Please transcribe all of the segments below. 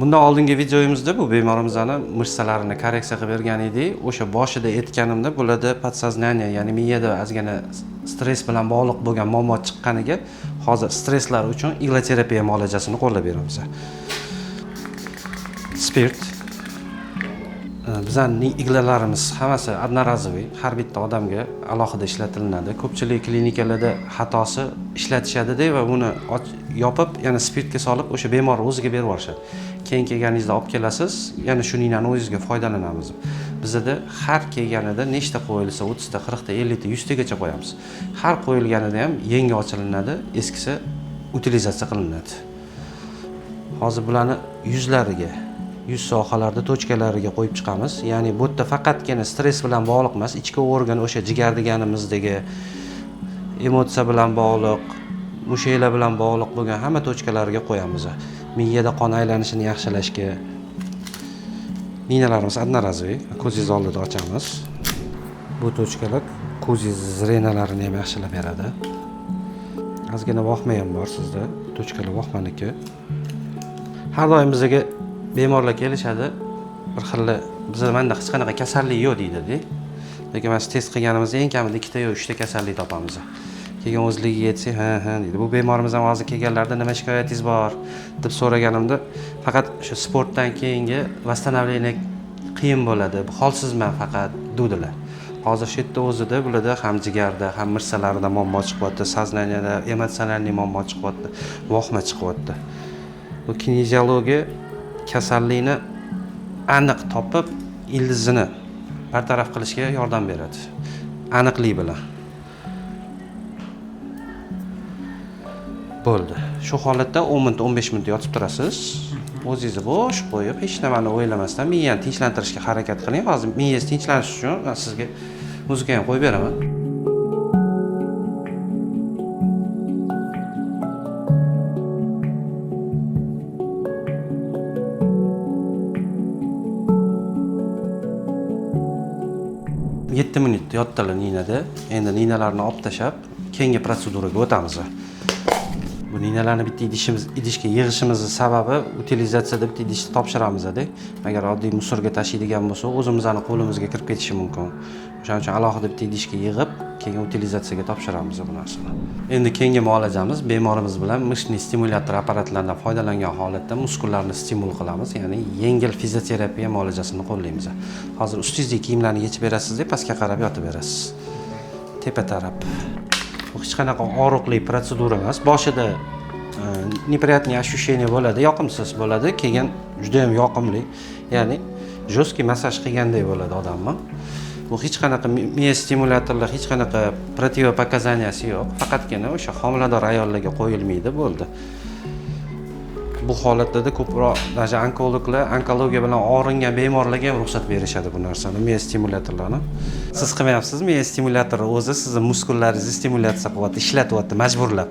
Bundan oldingi videomizda bu bemorimizning mышцalarini korreksiya qilib bergan edik. O'sha boshida aytganimda bularda podsoznaniya, ya'ni miyada ozgina stress bilan bog'liq bo'lgan muammo chiqqaniga hozir stresslar uchun igloterapiya muolajasini qo'llab beramiz. Spirt. Bizning iglalarimiz hammasi одноразовый, har bitta odamga alohida ishlatilinadi. Ko'pchilik klinikalarda xatosi ishlatishadi-da va uni yopib, yana spirtga solib o'sha bemor o'ziga berib yuborishadi. Keyin kelganingizda olib kelasiz, yana shuningdan o'zingizga foydalanamiz. Bizda har kelganida nechta qo'yilsa, 30 ta, 40 ta, 50 ta, 100 tagacha qo'yamiz. Har qo'yilganida ham yangi ochilinadi, eskisi utilizatsiya qilinadi. Hozir bularni yuzlariga, yuz sohalarida tochkalariga qo'yib chiqamiz. Ya'ni bu yerda faqatgina stress bilan bog'liq emas, ichki organ o'sha jigar deganimizdagi emotsiya bilan bog'liq, mushaklar bilan bog'liq bo'lgan hamma tochkalariga qo'yamiz. Miyada qon aylanishini yaxshilashga. Ninalarimiz одноразовый, ko'zingiz oldida ochamiz. Bu tochkalar ko'zingiz zrenalarini ham yaxshilab beradi. Ozgina vahma ham bor sizda, tochkalar vahmaniki. Har doim bizga bemorlar kelishadi, bir xil bizda menda hech qanaqa kasallik yo'q deydi-da. Lekin biz test qilganimizda eng kamida 2 ta yo 3 ta kasallik topamiz. Keyin o'zligiga yetsak, ha deydi. Bu bemorimiz ham hozir kelganlarda nima shikoyatingiz bor deb so'raganimda, faqat o'sha sportdan keyingi восстановление qiyin bo'ladi. Holsizman faqat dedilar. Hozir shu yerda o'zida bularda ham jigarda, ham mirsalarida muammo chiqyapti, soznaniyada emotsional muammo chiqyapti, vahma chiqyapti. Bu kineziologiya kasallikni aniq topib, ildizini bartaraf qilishga yordam beradi. Aniqlik bilan. Bo'ldi. Shu holatda 10 minut, 15 minut yotib turasiz. O'zingizni bo'sh qo'yib, hech nimani o'ylamasdan miyani tinchlantirishga harakat qiling. Hozir miyangiz tinchlanishi uchun men sizga muzika ham qo'yib beraman. Yetti minut yotdilar ninada. Endi ninalarni olib tashab, keyingi protseduraga o'tamiz. Bu ninalarni bitta idishga yig'ishimizning sababi utilizatsiyada bitta idishni topshiramiz-da. Agar oddiy musorga tashiydigan bo'lsa, o'zimizning qo'limizga kirib ketishi mumkin. O'shaning uchun alohida bitta idishga yig'ib, keyin utilizatsiyaga topshiramiz bu narsani. Endi keyingi muolajamiz bemorimiz bilan mishni stimulyator apparatlaridan foydalangan holatda muskullarni stimul qilamiz, ya'ni yengil fizioterapiya muolajasini qo'llaymiz. Hozir ustingizdagi kiyimlarni yechib berasiz-da, pastga qarab yotib berasiz. Tepa taraf. Bu hech qanaqa og'riqli protsedura emas. Boshida неприятный ощущение bo'ladi, yoqimsiz bo'ladi, keyin juda ham yoqimli. Ya'ni jostki massaj qilgandek bo'ladi odamni. Bu hech qanaqa miya stimulyatorlar, hech qanaqa противопоказанияsi yo'q. Faqatgina o'sha homilador ayollarga qo'yilmaydi, bo'ldi. Bu holatlarda ko'proq даже onkologiya bilan og'ringan bemorlarga ham ruxsat berishadi bu narsani, miya stimulyatorlarni. Siz qilmayapsiz, miya stimulyatori o'zi sizning muskullaringizni stimulyatsiya qilyapti, ishlatyapti majburlab.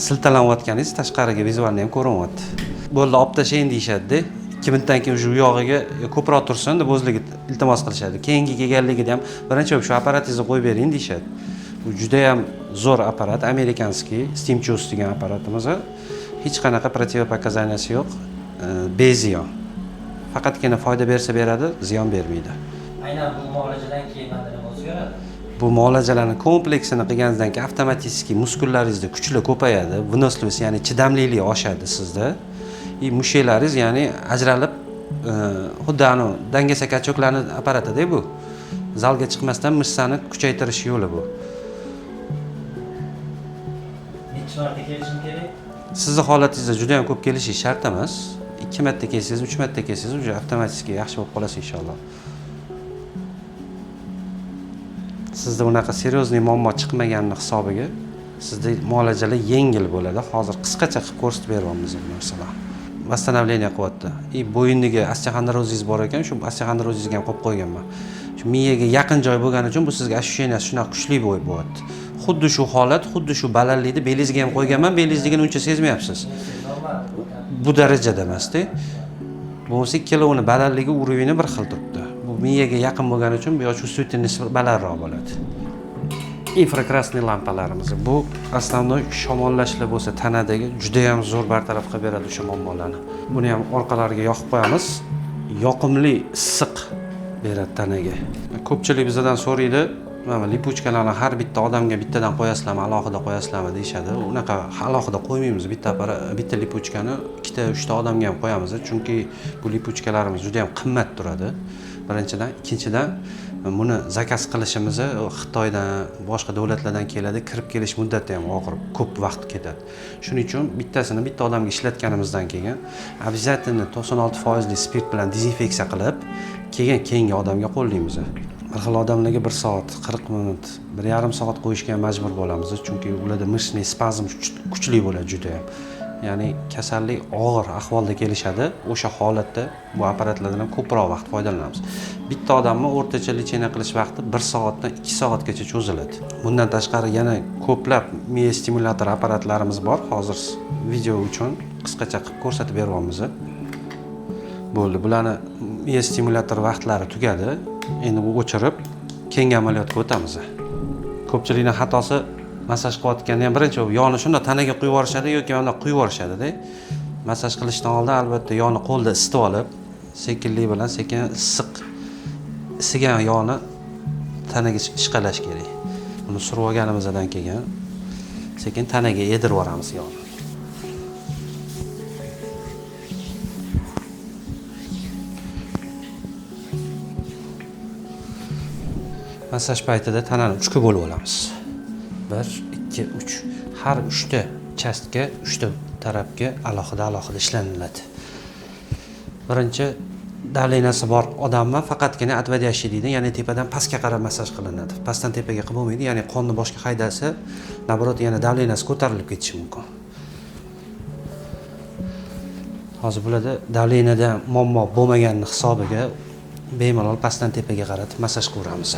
Siltalanayotganingiz tashqariga vizualni ham ko'rinyapti. Bo'ldi, olib tashlang deyishadi-da. 2 minutdan keyin o'sha yog'iga ko'proq tursin deb o'zligi iltimos qilishadi. Keyingi kelganligida ham birinchi bo'lib shu apparatingizni qo'yib bering deyishadi. Bu juda ham zo'r apparat, amerikanskiy SteamChoose degan apparatimiz. Hech qanaqa противопоказанияsi yo'q, beziyon. Faqatgina foyda bersa beradi, ziyon bermaydi. Aynan bu muolajadan keyin nima o'zgaradi? Bu muolajalarning kompleksini qilganingizdan keyin avtomatik muskullaringizda kuchli ko'payadi, выносливость, ya'ni chidamlilik oshadi sizda. Mushaklaringiz ya'ni ajralib, xuddi ana dangasa kachoklarning apparatida bu. Zalga chiqmasdan mishsani kuchaytirish yo'li bu. Necha marta kelishim kerak? Sizning holatingizda juda ham ko'p kelishi shart emas. 2 marta kelsangiz, 3 marta kelsangiz, o'sha avtomatik yaxshi bo'lib qolasiz inshaalloh. Sizda unaqa seriozniy muammo chiqmaganini hisobiga sizda muolajalar yengil bo'ladi. Hozir qisqacha qilib ko'rsatib beryapmiz bu narsalarni. Восстановление qilyapti. Bo'yinga osteoxondrozingiz bor ekan, shu osteoxondrozingizga ham qo'yib qo'yganman. Shu miyaga yaqin joy bo'lgani uchun bu sizga ощущенияsi shunaqa kuchli bo'lyapti. Xuddi shu holat, xuddi shu balandlikda belingizga ham qo'yganman, belingizligini uncha sezmayapsiz. Bu darajada emas-da. Bo'lsa ikkalovini balandligi уровени bir xil turibdi. Bu miyaga yaqin bo'lgani uchun bu yo'q chувствительность balandroq bo'ladi. infrakrasniy lampalarimiz. Bu основной shamollashlar bo'lsa tanadagi juda ham zo'r bartaraf qilib beradi o'sha muammolarni. Buni ham orqalariga yoqib qo'yamiz. Yoqimli issiq beradi tanaga. Ko'pchilik bizdan so'raydi, mana lipochkalarni har bitta odamga bittadan qo'yasizlarmi, alohida qo'yasizlarmi deyshadi. Unaqa alohida qo'ymaymiz. Bitta lipochkani ikkita, uchta odamga ham qo'yamiz, chunki bu lipochkalarimiz juda ham qimmat turadi. Birinchidan, ikkinchidan buni zakaz qilishimiz Xitoydan, boshqa davlatlardan keladi, kirib kelish muddati ham og'ir, ko'p vaqt ketadi. Shuning uchun bittasini bitta odamga ishlatganimizdan keyin обязательно 96% spirt bilan dezinfeksiya qilib, keyin keyingi odamga qo'llaymiz. Bir xil odamlarga 1 soat, 40 minut, 1,5 soat qo'yishga majbur bo'lamiz, chunki ularda mishniy spazm kuchli bo'ladi juda ham. Ya'ni kasallik og'ir ahvolda kelishadi. O'sha holatda bu apparatlardan ham ko'proq vaqt foydalanamiz. Bitta odamning o'rtacha lecheniya qilish vaqti 1 soatdan 2 soatgacha cho'ziladi. Bundan tashqari yana ko'plab miya stimulyator apparatlarimiz bor. Hozir video uchun qisqacha qilib ko'rsatib beryapmiz. Bo'ldi. Bularni miya stimulyator vaqtlari tugadi. Endi bu o'chirib, keyingi amaliyotga o'tamiz. Ko'pchilikning xatosi massaj qilayotganda ham birinchi yog'ni shunda tanaga quyib yuborishadi yoki mana quyib yuborishadi-da. Massaj qilishdan oldin albatta yog'ni qo'lda isitib olib, sekinlik bilan sekin isigan yog'ni tanaga ishqalash kerak. Buni surib olganimizdan keyin sekin tanaga yedirib yuboramiz yog'ni. Massaj paytida tanani 3 ga bo'lib olamiz. 1, 2, 3. Har 3ta chastga, 3ta tarafga alohida ishlaniladi. Birinchi davleniyasi bor odamga faqatgina отводящий deydi, ya'ni tepadan pastga qarab massaj qilinadi. Pastdan tepaga qilib bo'lmaydi, ya'ni qonni boshqa haydasa, naborot yana davleniyasi ko'tarilib ketishi mumkin. Hozir bularda davleniyada muammo bo'lmaganini hisobiga bemalol pastdan tepaga qaratib massaj qilamiz.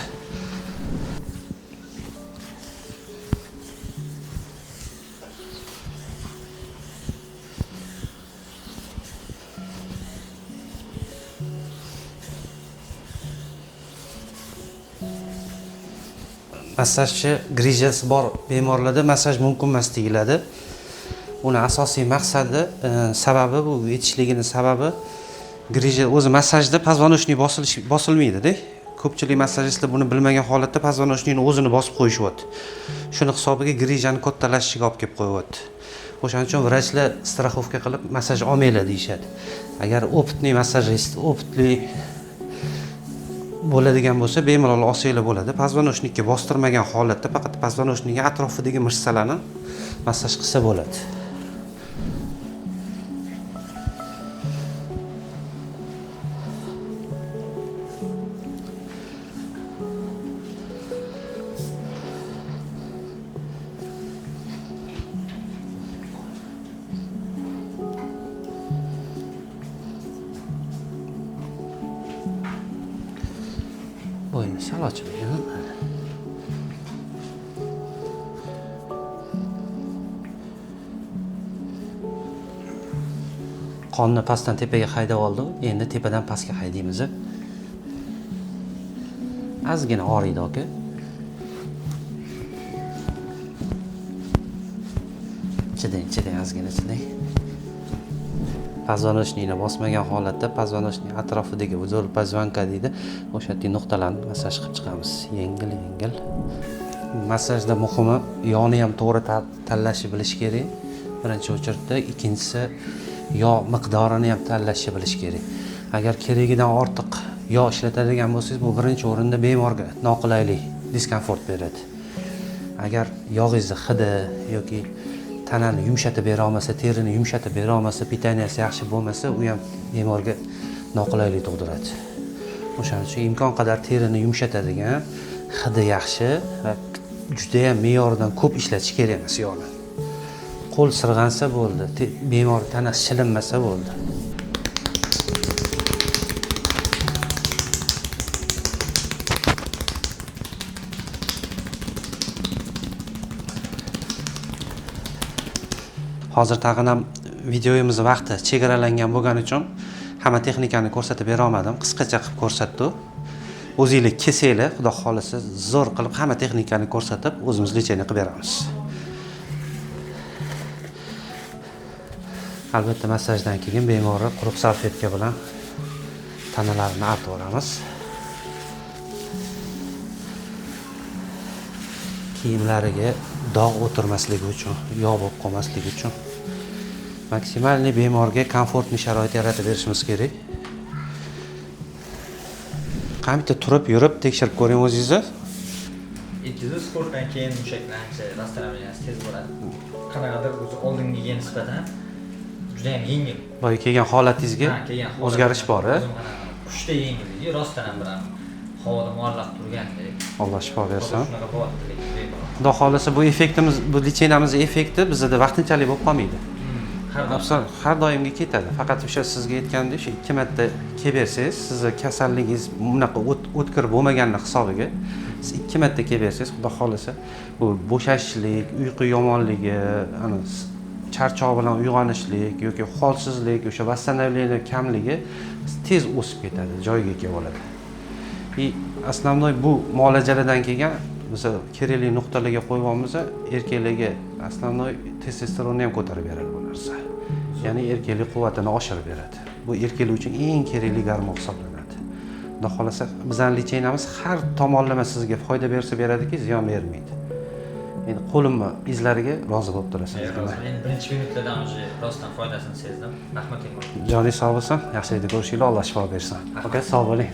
Massajchi grijasi bor bemorlarda massaj mumkin emas deyiladi. Uni asosiy maqsadi, sababi bu yetishligini sababi grija o'zi massajda позвоночный bosilmaydi-da. Ko'pchilik massajistlar buni bilmagan holatda позвоночныйni o'zini bosib qo'yishyapti. Shuni hisobiga grijani kattalashishiga olib kelib qo'yapti. O'shaning uchun vrachlar страховка qilib massaj olmaylar deyshadi. Agar opitli massajist, opitli bo'ladigan bo'lsa, bemalol olsanglar bo'ladi. Позвоночникka bostirmagan holatda faqat позвоночник atrofidagi mishsalarni massaj qilsa bo'ladi. Bo'yni sal ochilgan. Qonni pastdan tepaga haydab oldik. Endi tepadan pastga haydaymiz. Ozgina og'riydi aka. Chidang, ozgina chidang. Позвоночныйni bosmagan holatda позвоночный atrofidagi vdol позвонка deydi. O'sha yerda nuqtalarni massaj qilib chiqamiz. Yengil. Massajda muhimi yog'ni ham to'g'ri tanlashni bilish kerak. Birinchi o'chirda, ikkinchisi yog' miqdorini ham tanlashni bilish kerak. Agar keragidan ortiq yog' ishlatadigan bo'lsangiz, bu birinchi o'rinda bemorga noqulaylik, diskomfort beradi. Agar yog'ingizni hidi yoki tanani yumshatib bera olmasa, terini yumshatib bera olmasa, pitaniyasi yaxshi bo'lmasa, u ham bemorga noqulaylik tug'diradi. O'shaning uchun imkon qadar terini yumshatadigan, hidi yaxshi va juda ham me'yoridan ko'p ishlatish kerak emas yog'ni. Qo'l sirg'ansa bo'ldi, bemor tanasi shilinmasa bo'ldi. Hozir tag'in ham videomiz vaqti chegaralangan bo'lgani uchun hamma texnikani ko'rsatib bera olmadim. Qisqacha qilib ko'rsatdim. o'zinglar kelsanglar, xudo xolisa zo'r qilib hamma texnikani ko'rsatib, o'zimiz lecheniya qilib beramiz. Albatta massajdan keyin bemorni quruq salfetka bilan tanalarini artib olamiz. Kiyimlariga dog' o'tirmasligi uchun, yog' bo'lib qolmasligi uchun maksimalni bemorga komfortli sharoit yaratib berishimiz kerak. Qancha turib yurib tekshirib ko'ring o'zingizni. Ikkinchi sportdan keyin mushaklanishi, rastlanmasi tez bo'ladi. Qanaqadir o'zi oldingiga nisbatan juda ham yengil. Boya kelgan holatingizga kelgan o'zgarish bor, a? Qushda yengilligi rostdan ham bir havoda muallaq turgandek. Alloh shifo bersin. Shunaqa bo'lyapti. Xudo xolisa bu effektimiz, bu licheniyamizning effekti bizda vaqtinchalik bo'lib qolmaydi. Har doimga ketadi. Faqat o'sha sizga aytgandek, shu 2 marta kelib bersangiz, sizni kasalligingiz bunaqa o'tkir bo'lmaganini hisobiga siz 2 marta kelib bersangiz, xudo xolisa bu bo'shashishlik, uyqu yomonligi, ana charchoq bilan uyg'onishlik yoki holsizlik, o'sha восстановление kamligi tez o'sib ketadi, joyiga kelib oladi. Основной bu muolajalardan kelgan biz kerakli nuqtalarga qo'yganmiz, erkaklarga основной testosteronni ham ko'tarib beradi bu narsa. Ya'ni erkaklik quvvatini oshirib beradi. Bu erkaklik uchun eng kerakli gormon hisoblanadi. Xudo xolasa bizning licheniyamiz har tomonlama sizga foyda bersa beradiki, ziyon bermaydi. Endi qo'limni izlariga rozi bo'lib turasiz. Men birinchi minutlardan o'zi rostdan foydasini sezdim. Rahmat. Joningiz sog' bo'lsin, yaxshi yerda ko'rishinglar, Alloh shifo bersin. Aka, sog' bo'ling.